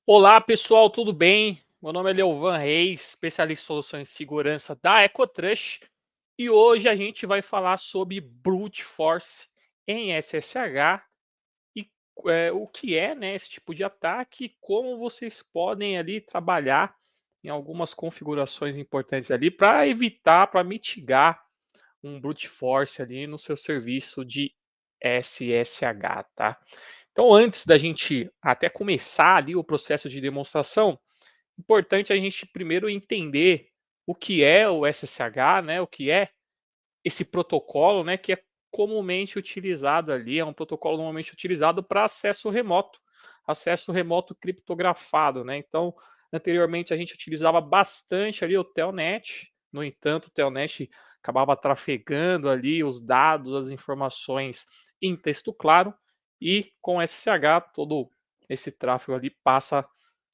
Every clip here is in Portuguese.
Olá, pessoal, tudo bem? Meu nome é Leovan Reis, especialista em soluções de segurança da EcoTrush, e hoje a gente vai falar sobre Brute Force em SSH e o que é, né, esse tipo de ataque e como vocês podem ali trabalhar em algumas configurações importantes ali para evitar, para mitigar um Brute Force ali no seu serviço de SSH, tá? Então, antes da gente até começar ali o processo de demonstração, importante a gente primeiro entender o que é o SSH, né? O que é esse protocolo, né? Que é comumente utilizado ali, é um protocolo normalmente utilizado para acesso remoto criptografado, né? Então, anteriormente a gente utilizava bastante ali o Telnet. No entanto, o Telnet acabava trafegando ali os dados, as informações em texto claro, e com SSH todo esse tráfego ali passa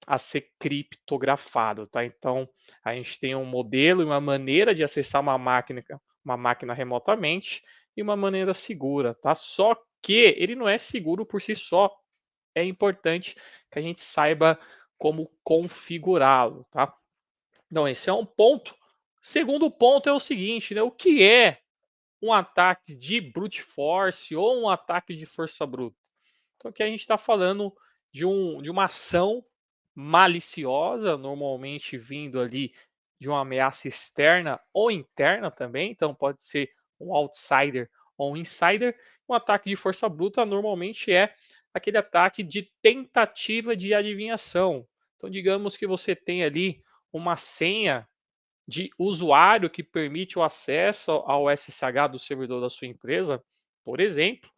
a ser criptografado, tá? Então, a gente tem um modelo e uma maneira de acessar uma máquina remotamente e uma maneira segura, tá? Só que ele não é seguro por si só. É importante que a gente saiba como configurá-lo, tá? Então, esse é um ponto. Segundo ponto é o seguinte, né? O que é um ataque de brute force ou um ataque de força bruta? Então, aqui a gente está falando de uma ação maliciosa, normalmente vindo ali de uma ameaça externa ou interna também. Então, pode ser um outsider ou um insider. Um ataque de força bruta normalmente é aquele ataque de tentativa de adivinhação. Então, digamos que você tem ali uma senha de usuário que permite o acesso ao SSH do servidor da sua empresa, por exemplo,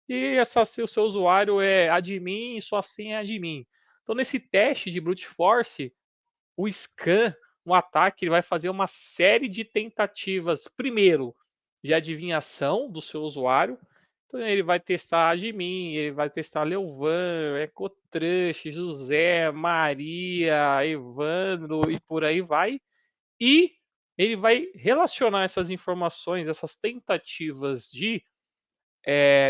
e se o seu usuário é admin e sua senha é admin. Então, nesse teste de brute force, o scan, o ataque, ele vai fazer uma série de tentativas, primeiro, de adivinhação do seu usuário. Então, ele vai testar admin, ele vai testar Leovan, Ecotrush, José, Maria, Evandro e por aí vai. E ele vai relacionar essas informações, essas tentativas de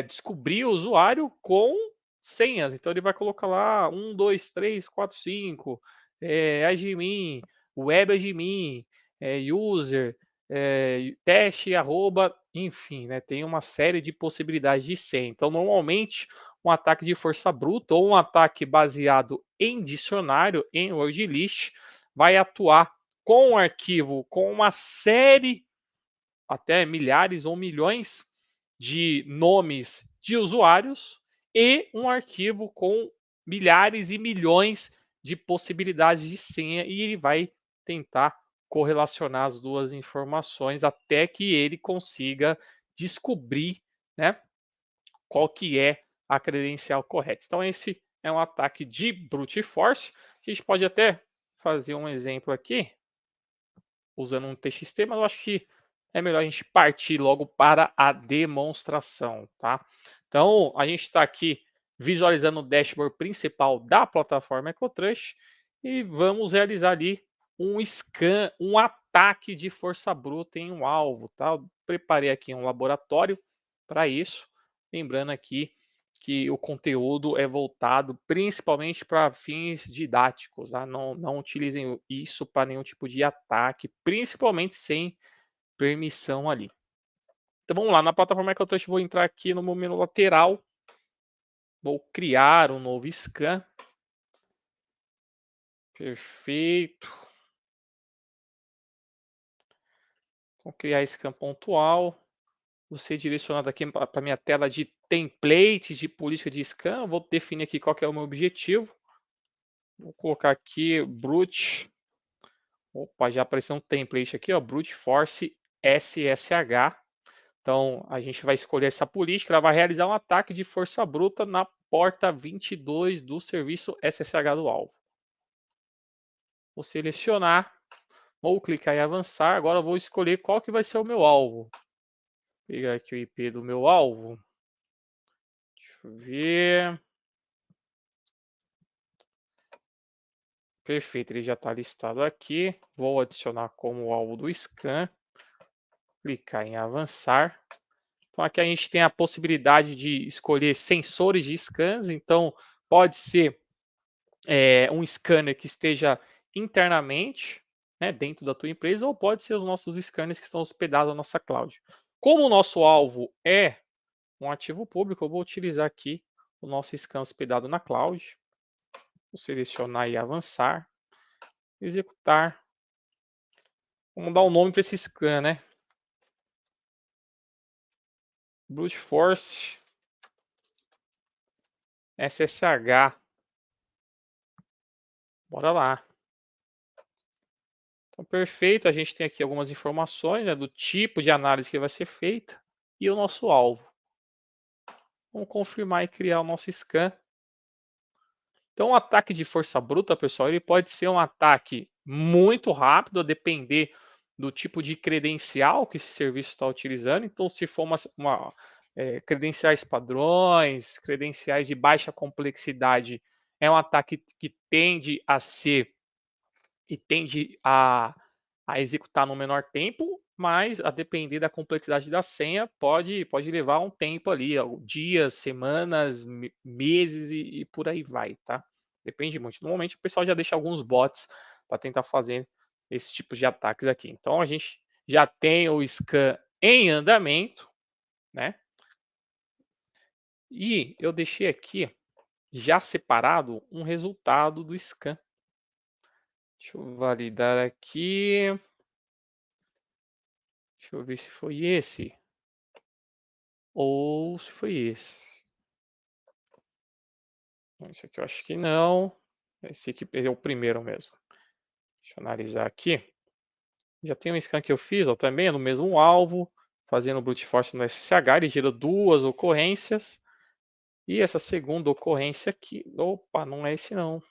descobrir o usuário com senhas. Então ele vai colocar lá 1, 2, 3, 4, 5, admin, web admin, user, teste, arroba, enfim, né? Tem uma série de possibilidades de senha. Então, normalmente, um ataque de força bruta ou um ataque baseado em dicionário, em word list, vai atuar com um arquivo com uma série, até milhares ou milhões de nomes de usuários e um arquivo com milhares e milhões de possibilidades de senha, e ele vai tentar correlacionar as duas informações até que ele consiga descobrir, né, qual que é a credencial correta. Então esse é um ataque de brute force. A gente pode até fazer um exemplo aqui usando um TXT, mas eu acho que é melhor a gente partir logo para a demonstração, tá? Então, a gente está aqui visualizando o dashboard principal da plataforma EcoTrush e vamos realizar ali um scan, um ataque de força bruta em um alvo, tá? Eu preparei aqui um laboratório para isso, lembrando aqui que o conteúdo é voltado principalmente para fins didáticos, tá? Não utilizem isso para nenhum tipo de ataque, principalmente sem permissão ali. Então vamos lá, na plataforma EcoTrush vou entrar aqui no meu menu lateral, vou criar um novo scan. Perfeito. Vou criar scan pontual. Vou ser direcionado aqui para a minha tela de templates de política de scan. Vou definir aqui qual que é o meu objetivo. Vou colocar aqui brute. Opa, já apareceu um template aqui, ó, brute force SSH. Então, a gente vai escolher essa política, ela vai realizar um ataque de força bruta na porta 22 do serviço SSH do alvo. Vou selecionar, vou clicar em avançar, agora vou escolher qual que vai ser o meu alvo. Vou pegar aqui o IP do meu alvo. Deixa eu ver. Perfeito, ele já está listado aqui. Vou adicionar como alvo do scan. Clicar em avançar. Então aqui a gente tem a possibilidade de escolher sensores de scans, então pode ser um scanner que esteja internamente, né, dentro da tua empresa, ou pode ser os nossos scanners que estão hospedados na nossa cloud. Como o nosso alvo é um ativo público, eu vou utilizar aqui o nosso scan hospedado na cloud. Vou selecionar e avançar, executar. Vamos dar um nome para esse scan, né? Brute Force SSH. Bora lá. Então, perfeito. A gente tem aqui algumas informações, né, do tipo de análise que vai ser feita e o nosso alvo. Vamos confirmar e criar o nosso scan. Então, o ataque de força bruta, pessoal, ele pode ser um ataque muito rápido, a depender do tipo de credencial que esse serviço está utilizando. Então, se for credenciais padrões, credenciais de baixa complexidade, é um ataque que tende a ser e tende a executar no menor tempo, mas a depender da complexidade da senha, pode levar um tempo ali, dias, semanas, meses e por aí vai, tá? Depende muito. Normalmente o pessoal já deixa alguns bots para tentar fazer esse tipo de ataques aqui. Então a gente já tem o scan em andamento, né? E eu deixei aqui já separado um resultado do scan. Deixa eu validar aqui. Deixa eu ver se foi esse ou se foi esse. Esse aqui eu acho que não. Esse aqui é o primeiro mesmo. Deixa eu analisar aqui. Já tem um scan que eu fiz, ó, também no mesmo alvo, fazendo brute force no SSH, ele gera duas ocorrências. E essa segunda ocorrência aqui, opa, não é esse não.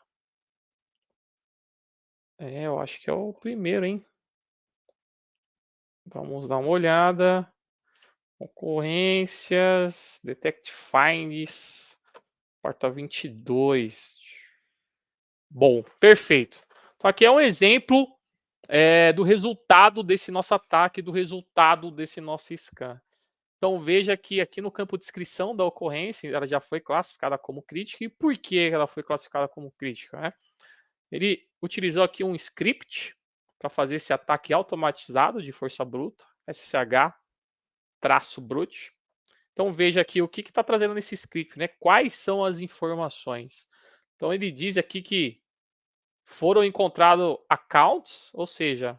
É, eu acho que é o primeiro, hein? Vamos dar uma olhada. Ocorrências, detect finds, porta 22. Bom, perfeito. Então aqui é um exemplo do resultado desse nosso ataque, do resultado desse nosso scan. Então veja que aqui no campo de descrição da ocorrência, ela já foi classificada como crítica. E por que ela foi classificada como crítica, né? Ele utilizou aqui um script para fazer esse ataque automatizado de força bruta, SSH-brute. Então veja aqui o que está trazendo nesse script, né? Quais são as informações. Então ele diz aqui que foram encontrados accounts, ou seja,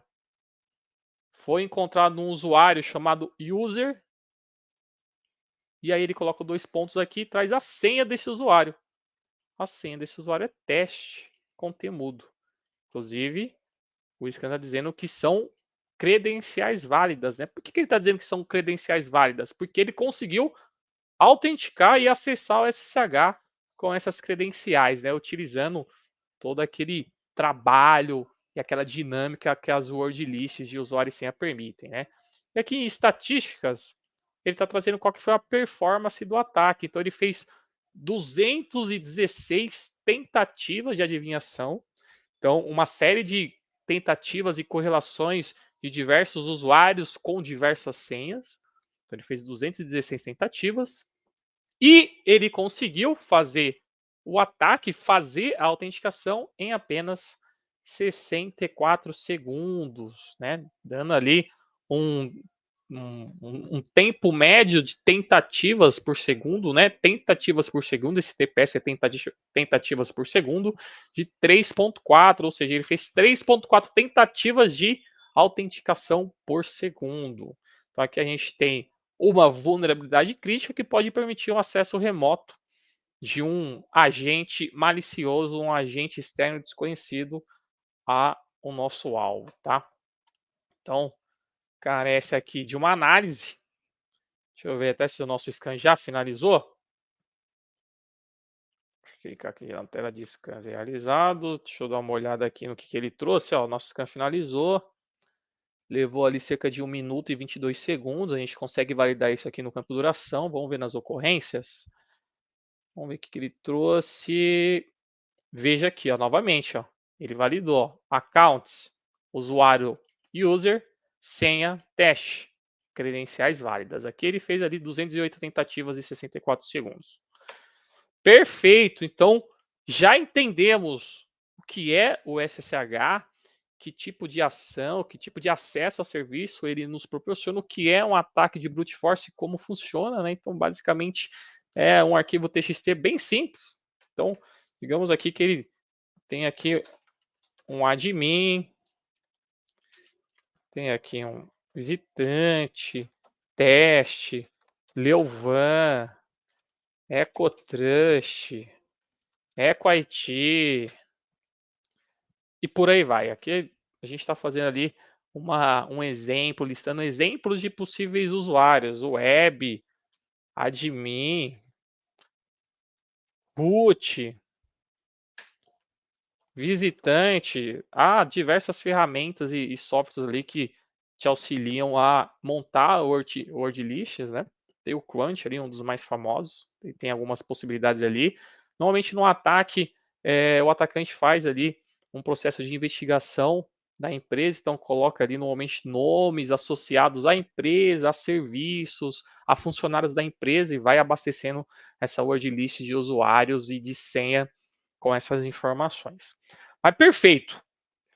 foi encontrado um usuário chamado user, e aí ele coloca 2 pontos aqui e traz a senha desse usuário. A senha desse usuário é teste com temudo. Inclusive, o scan está dizendo que são credenciais válidas, né? Por que ele está dizendo que são credenciais válidas? Porque ele conseguiu autenticar e acessar o SSH com essas credenciais, né? Utilizando todo aquele trabalho e aquela dinâmica que as word lists de usuário e senha permitem, né? E aqui em estatísticas, ele está trazendo qual que foi a performance do ataque. Então ele fez 216 tentativas de adivinhação. Então, uma série de tentativas e correlações de diversos usuários com diversas senhas. Então ele fez 216 tentativas. E ele conseguiu fazer o ataque, fazer a autenticação em apenas 64 segundos, né? Dando ali um, um tempo médio de tentativas por segundo, né? Tentativas por segundo, esse TPS é tentativas por segundo, de 3.4, ou seja, ele fez 3.4 tentativas de autenticação por segundo. Então aqui a gente tem uma vulnerabilidade crítica que pode permitir um acesso remoto de um agente malicioso, um agente externo desconhecido a o nosso alvo, tá? Então, carece aqui de uma análise. Deixa eu ver até se o nosso scan já finalizou. Vou clicar aqui na tela de scan realizado. Deixa eu dar uma olhada aqui no que ele trouxe. Ó, o nosso scan finalizou. Levou ali cerca de 1 minuto e 22 segundos. A gente consegue validar isso aqui no campo duração. Vamos ver nas ocorrências. Vamos ver o que ele trouxe. Veja aqui, ó, novamente, ó, ele validou accounts, usuário, user, senha, teste, credenciais válidas. Aqui ele fez ali 208 tentativas e 64 segundos. Perfeito. Então, Já entendemos o que é o SSH, que tipo de ação, que tipo de acesso ao serviço ele nos proporciona, o que é um ataque de brute force e como funciona, né? Então, basicamente, é um arquivo TXT bem simples. Então, digamos aqui que ele tem aqui um admin, tem aqui um visitante, teste, Leovan, EcoTrust, EcoIT e por aí vai. Aqui a gente está fazendo ali um exemplo, listando exemplos de possíveis usuários, web, admin, root, visitante. Há diversas ferramentas e softwares ali que te auxiliam a montar word lists, né? Tem o Crunch ali, um dos mais famosos, tem algumas possibilidades ali. Normalmente no ataque, o atacante faz ali um processo de investigação da empresa, então coloca ali normalmente nomes associados à empresa, a serviços, a funcionários da empresa e vai abastecendo essa word list de usuários e de senha com essas informações. Mas perfeito.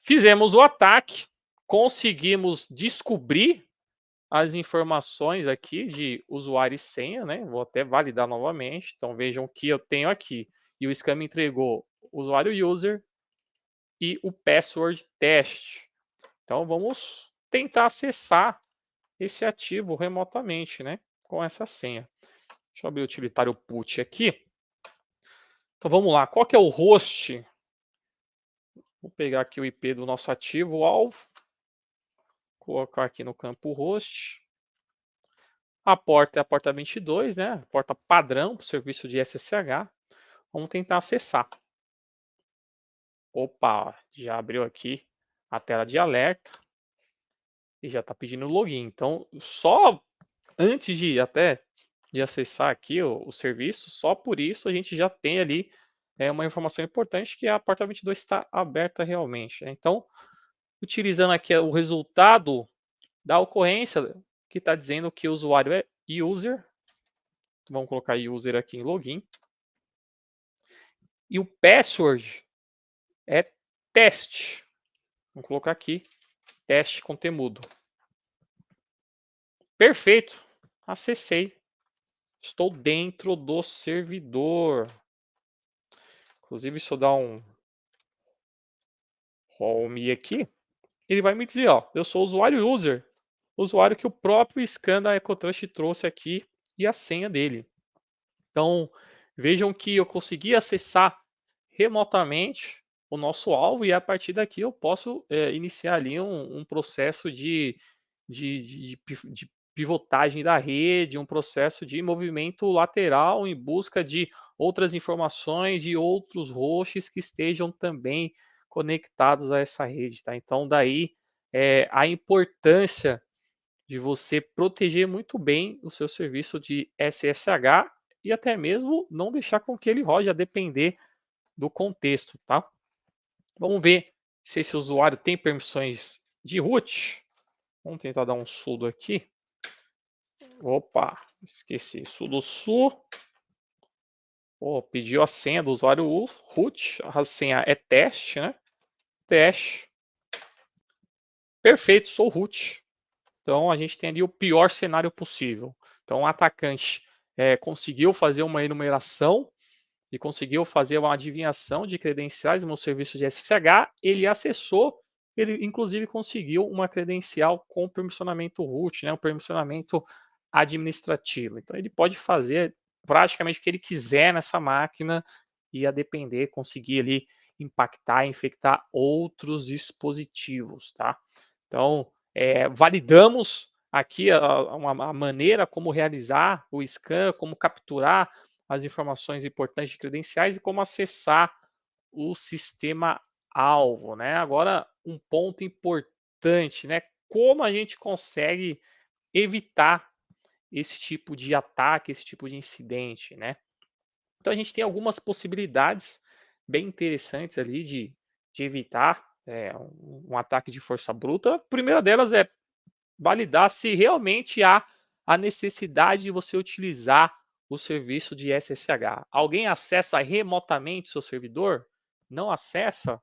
Fizemos o ataque, conseguimos descobrir as informações aqui de usuário e senha, né? Vou até validar novamente. Então vejam o que eu tenho aqui. E o scam me entregou usuário user e o password test. Então vamos tentar acessar esse ativo remotamente, né? Com essa senha. Deixa eu abrir o utilitário put aqui. Então vamos lá. Qual que é o host? Vou pegar aqui o IP do nosso ativo alvo, colocar aqui no campo host. A porta é a porta 22, né? A porta padrão para o serviço de SSH. Vamos tentar acessar. Opa, já abriu aqui a tela de alerta e já está pedindo login. Então, só antes de até de acessar aqui o serviço, só por isso a gente já tem ali uma informação importante que a porta 22 está aberta realmente. Né? Então, utilizando aqui o resultado da ocorrência que está dizendo que o usuário é user. Vamos colocar user aqui em login. E o password é teste. Vamos colocar aqui teste com temudo. Perfeito. Acessei. Estou dentro do servidor. Inclusive, se eu dar um home aqui, ele vai me dizer, ó, eu sou usuário user. Usuário que o próprio scan da EcoTrust trouxe aqui e a senha dele. Então, vejam que eu consegui acessar remotamente o nosso alvo e a partir daqui eu posso iniciar ali um processo de pivotagem da rede, um processo de movimento lateral em busca de outras informações e outros hosts que estejam também conectados a essa rede. Tá? Então, daí a importância de você proteger muito bem o seu serviço de SSH e até mesmo não deixar com que ele rode a depender do contexto, tá? Vamos ver se esse usuário tem permissões de root. Vamos tentar dar um sudo aqui. Opa, esqueci. Sudo su. Oh, pediu a senha do usuário root. A senha é teste, né? Teste. Perfeito, sou root. Então a gente tem ali o pior cenário possível. Então o atacante conseguiu fazer uma enumeração e conseguiu fazer uma adivinhação de credenciais no serviço de SSH, ele acessou, ele inclusive conseguiu uma credencial com permissionamento root, né, um permissionamento administrativo. Então ele pode fazer praticamente o que ele quiser nessa máquina e a depender conseguir ali impactar, infectar outros dispositivos, tá? Então validamos aqui a maneira como realizar o scan, como capturar as informações importantes de credenciais e como acessar o sistema alvo, né? Agora, um ponto importante, né? Como a gente consegue evitar esse tipo de ataque, esse tipo de incidente, né? Então a gente tem algumas possibilidades bem interessantes ali de evitar um ataque de força bruta. A primeira delas é validar se realmente há a necessidade de você utilizar o serviço de SSH. Alguém acessa remotamente seu servidor? Não acessa?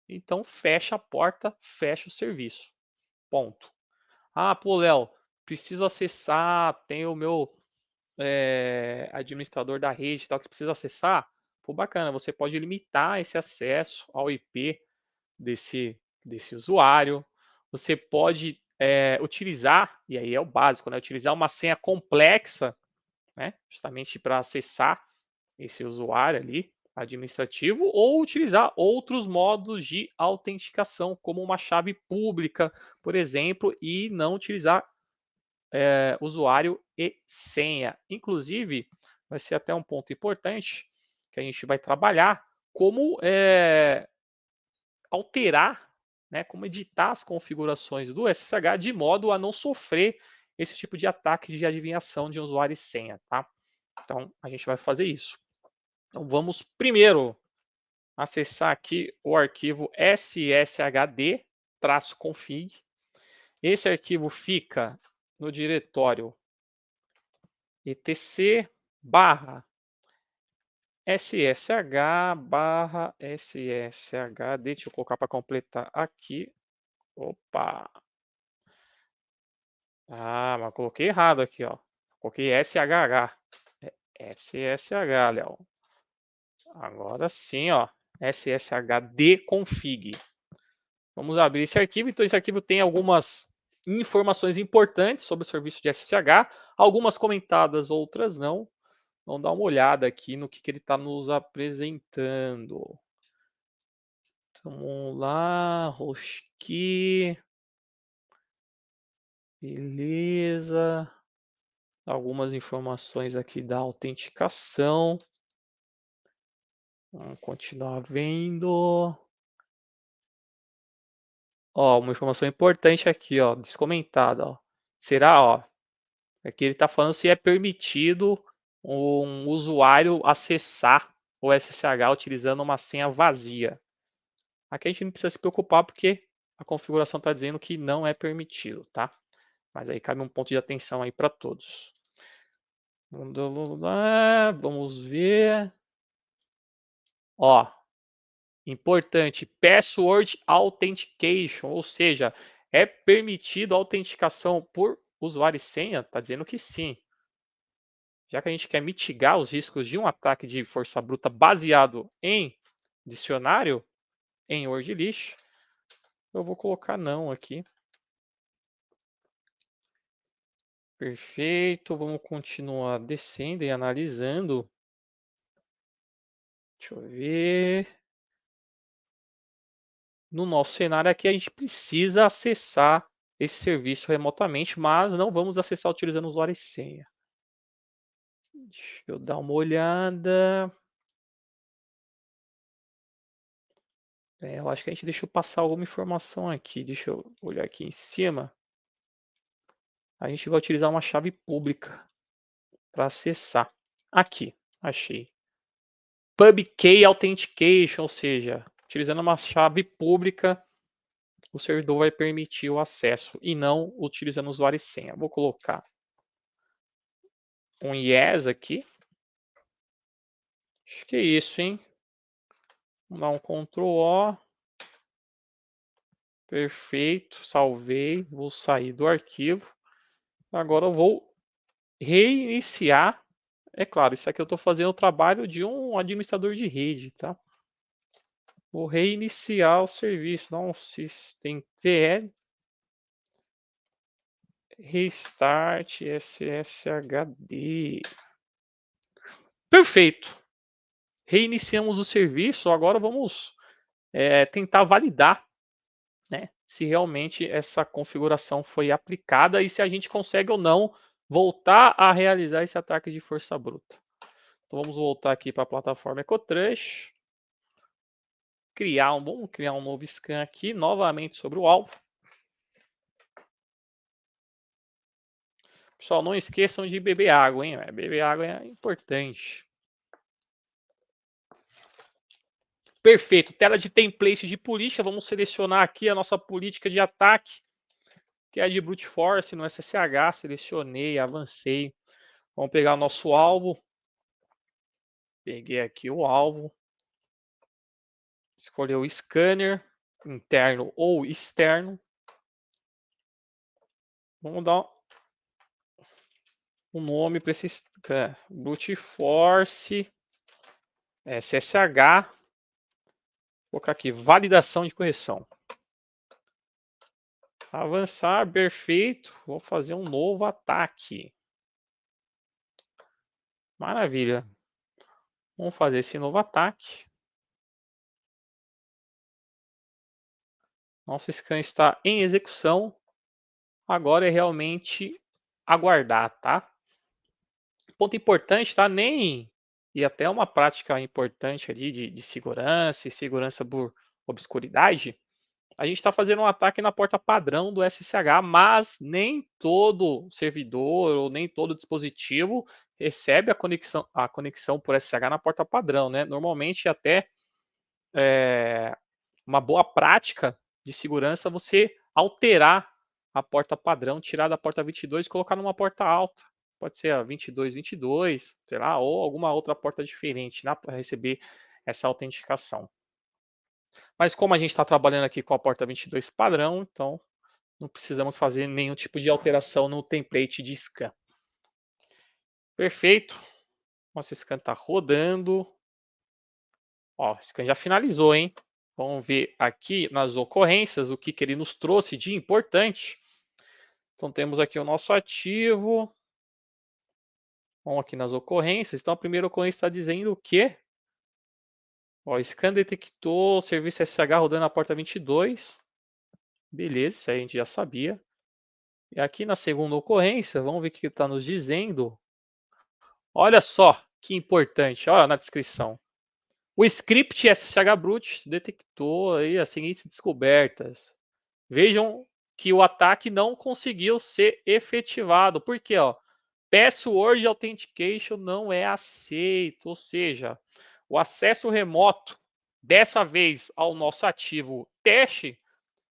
Então fecha a porta, fecha o serviço. Ponto. Ah, pô, Léo, preciso acessar, tem o meu administrador da rede e tal que precisa acessar. Pô, bacana, você pode limitar esse acesso ao IP desse usuário. Você pode utilizar, e aí é o básico, né? Utilizar uma senha complexa, né? Justamente para acessar esse usuário ali, administrativo, ou utilizar outros modos de autenticação, como uma chave pública, por exemplo, e não utilizar usuário e senha. Inclusive, vai ser até um ponto importante que a gente vai trabalhar como alterar, né, como editar as configurações do SSH de modo a não sofrer esse tipo de ataque de adivinhação de usuário e senha, tá? Então, a gente vai fazer isso. Então, vamos primeiro acessar aqui o arquivo sshd-config. Esse arquivo fica no diretório etc barra ssh barra sshd. Deixa eu colocar para completar aqui. Opa! Ah, mas coloquei errado aqui, ó. Coloquei SHH. SSH, Léo. Agora sim, ó. SSHD config. Vamos abrir esse arquivo. Então, esse arquivo tem algumas informações importantes sobre o serviço de SSH, algumas comentadas, outras não. Vamos dar uma olhada aqui no que ele está nos apresentando. Então, vamos lá, Hostkey. Beleza. Algumas informações aqui da autenticação. Vamos continuar vendo. Ó, uma informação importante aqui, ó, descomentada, ó. Será, ó, aqui ele está falando se é permitido um usuário acessar o SSH utilizando uma senha vazia. Aqui a gente não precisa se preocupar porque a configuração está dizendo que não é permitido, tá? Mas aí cabe um ponto de atenção aí para todos. Vamos ver. Ó, importante, Password Authentication, ou seja, é permitido a autenticação por usuário e senha? Está dizendo que sim. Já que a gente quer mitigar os riscos de um ataque de força bruta baseado em dicionário, em word list, eu vou colocar não aqui. Perfeito, vamos continuar descendo e analisando. Deixa eu ver. No nosso cenário aqui, a gente precisa acessar esse serviço remotamente, mas não vamos acessar utilizando usuário e senha. Deixa eu dar uma olhada. Eu acho que a gente deixou passar alguma informação aqui. Deixa eu olhar aqui em cima. A gente vai utilizar uma chave pública para acessar. Aqui, achei. PubKey Authentication, ou seja, utilizando uma chave pública, o servidor vai permitir o acesso e não utilizando usuário e senha. Vou colocar um yes aqui. Acho que é isso, hein? Vamos dar um Ctrl O. Perfeito, salvei. Vou sair do arquivo. Agora eu vou reiniciar. É claro, isso aqui eu estou fazendo o trabalho de um administrador de rede, tá? Vou reiniciar o serviço. Não, systemtl restart sshd. Perfeito. Reiniciamos o serviço. Agora vamos tentar validar, né, se realmente essa configuração foi aplicada e se a gente consegue ou não voltar a realizar esse ataque de força bruta. Então vamos voltar aqui para a plataforma EcoTrush. Vamos criar um novo scan aqui, novamente sobre o alvo. Pessoal, não esqueçam de beber água, hein? Beber água é importante. Perfeito. Tela de template de política. Vamos selecionar aqui a nossa política de ataque, que é a de Brute Force no SSH. Selecionei, avancei. Vamos pegar o nosso alvo. Peguei aqui o alvo, escolher o scanner, interno ou externo. Vamos dar um nome para esse scan, Brute Force SSH. Vou colocar aqui, validação de correção. Avançar, perfeito. Vou fazer um novo ataque. Maravilha. Vamos fazer esse novo ataque. Nosso scan está em execução. Agora é realmente aguardar, tá? Ponto importante, tá? E até uma prática importante ali de segurança e segurança por obscuridade. A gente está fazendo um ataque na porta padrão do SSH, mas nem todo servidor ou nem todo dispositivo recebe a conexão por SSH na porta padrão, né? Normalmente até uma boa prática de segurança você alterar a porta padrão, tirar da porta 22 e colocar numa porta alta. Pode ser a 2222, sei lá, ou alguma outra porta diferente, né, para receber essa autenticação. Mas como a gente está trabalhando aqui com a porta 22 padrão, então não precisamos fazer nenhum tipo de alteração no template de scan. Perfeito. Nosso scan está rodando. Ó, o scan já finalizou, hein? Vamos ver aqui nas ocorrências o que ele nos trouxe de importante. Então temos aqui o nosso ativo. Vamos aqui nas ocorrências. Então a primeira ocorrência está dizendo o quê? Ó, scan detectou o serviço SSH rodando na porta 22. Beleza, isso aí a gente já sabia. E aqui na segunda ocorrência, vamos ver o que está nos dizendo. Olha só que importante, olha na descrição. O script SSH-Brute detectou aí as seguintes descobertas. Vejam que o ataque não conseguiu ser efetivado. Por quê? Ó, Password Authentication não é aceito, ou seja, o acesso remoto, dessa vez ao nosso ativo teste,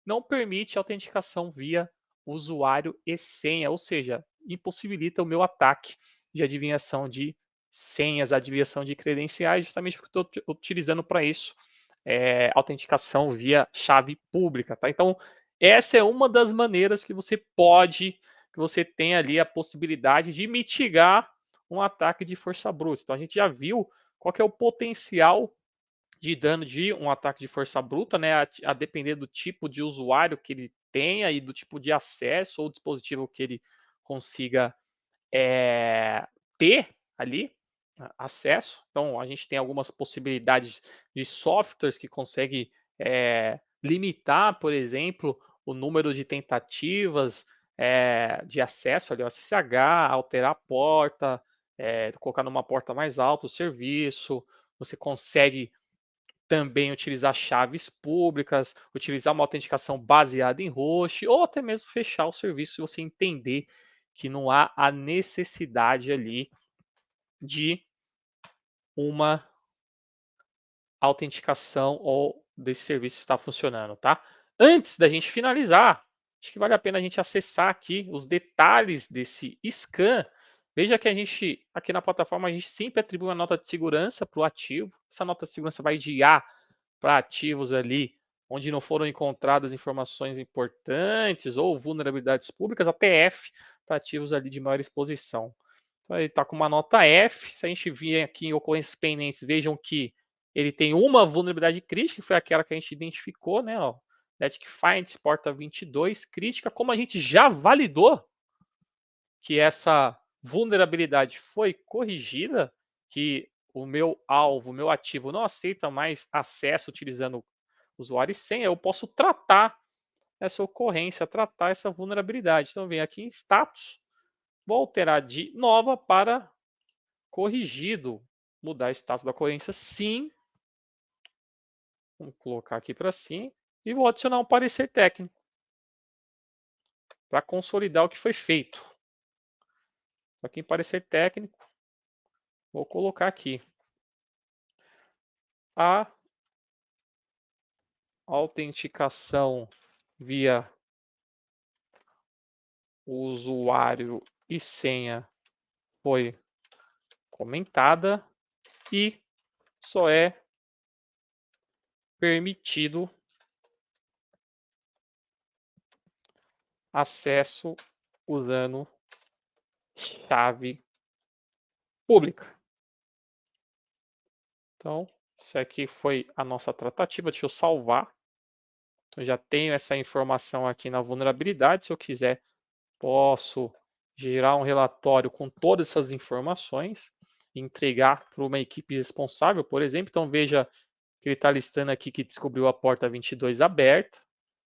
não permite autenticação via usuário e senha, ou seja, impossibilita o meu ataque de adivinhação de senhas, adivinhação de credenciais, justamente porque estou utilizando para isso autenticação via chave pública, tá? Então, essa é uma das maneiras que você tem ali a possibilidade de mitigar um ataque de força bruta. Então, a gente já viu qual que é o potencial de dano de um ataque de força bruta, né? A depender do tipo de usuário que ele tenha e do tipo de acesso ou dispositivo que ele consiga ter ali acesso. Então, a gente tem algumas possibilidades de softwares que conseguem limitar, por exemplo, o número de tentativas de acesso ali ao SSH, alterar a porta, colocar numa porta mais alta o serviço. Você consegue também utilizar chaves públicas, utilizar uma autenticação baseada em host, ou até mesmo fechar o serviço se você entender que não há a necessidade ali de uma autenticação ou desse serviço estar funcionando, tá? Antes da gente finalizar, acho que vale a pena a gente acessar aqui os detalhes desse scan. Veja que a gente, aqui na plataforma, a gente sempre atribui uma nota de segurança para o ativo. Essa nota de segurança vai de A para ativos ali onde não foram encontradas informações importantes ou vulnerabilidades públicas, até F para ativos ali de maior exposição. Então ele está com uma nota F. Se a gente vier aqui em ocorrências pendentes, vejam que ele tem uma vulnerabilidade crítica, que foi aquela que a gente identificou, né? Ó, Netc Finds, porta 22, crítica. Como a gente já validou que essa vulnerabilidade foi corrigida, que o meu alvo, o meu ativo não aceita mais acesso utilizando usuário e senha, eu posso tratar essa ocorrência, tratar essa vulnerabilidade. Então, vem aqui em status, vou alterar de nova para corrigido. Mudar status da ocorrência sim. Vamos colocar aqui para sim. E vou adicionar um parecer técnico para consolidar o que foi feito. Aqui em parecer técnico, vou colocar aqui a autenticação via usuário e senha foi comentada e só é permitido acesso usando chave pública. Então, isso aqui foi a nossa tratativa. Deixa eu salvar. Então, já tenho essa informação aqui na vulnerabilidade. Se eu quiser, posso gerar um relatório com todas essas informações e entregar para uma equipe responsável, por exemplo. Então, veja que ele está listando aqui que descobriu a porta 22 aberta,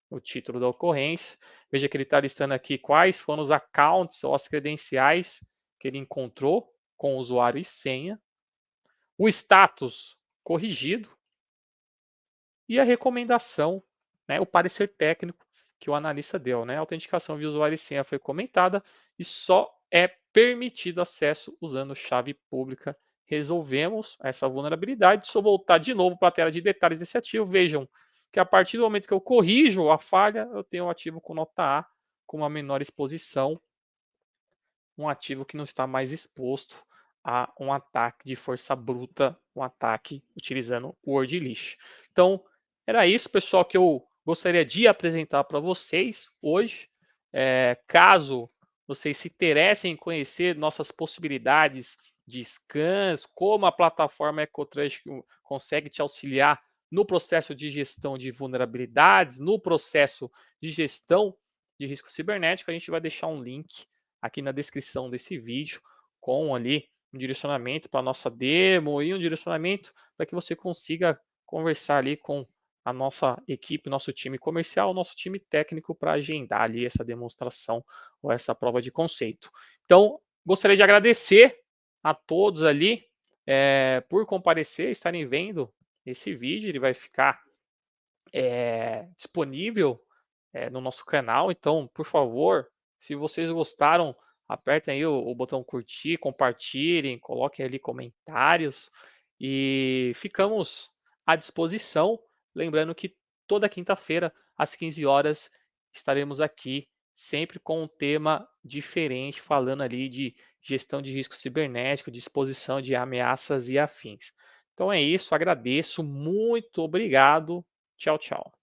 o título da ocorrência. Veja que ele está listando aqui quais foram os accounts ou as credenciais que ele encontrou com usuário e senha, o status corrigido e a recomendação, né, o parecer técnico que o analista deu. Né? A autenticação via usuário e senha foi comentada e só é permitido acesso usando chave pública. Resolvemos essa vulnerabilidade. Se eu voltar de novo para a tela de detalhes desse ativo, vejam que a partir do momento que eu corrijo a falha, eu tenho um ativo com nota A, com uma menor exposição, um ativo que não está mais exposto a um ataque de força bruta, um ataque utilizando o word list. Então, era isso, pessoal, que eu gostaria de apresentar para vocês hoje. Caso vocês se interessem em conhecer nossas possibilidades de scans, como a plataforma EcoTrust consegue te auxiliar no processo de gestão de vulnerabilidades, no processo de gestão de risco cibernético, a gente vai deixar um link aqui na descrição desse vídeo com ali um direcionamento para a nossa demo e um direcionamento para que você consiga conversar ali com a nossa equipe, nosso time comercial, nosso time técnico para agendar ali essa demonstração ou essa prova de conceito. Então, gostaria de agradecer a todos ali por comparecer, estarem vendo esse vídeo. Ele vai ficar disponível no nosso canal. Então, por favor, se vocês gostaram, apertem aí o botão curtir, compartilhem, coloquem ali comentários e ficamos à disposição. Lembrando que toda quinta-feira, às 15 horas, estaremos aqui, sempre com um tema diferente, falando ali de gestão de risco cibernético, de exposição de ameaças e afins. Então é isso, agradeço, muito obrigado. Tchau, tchau.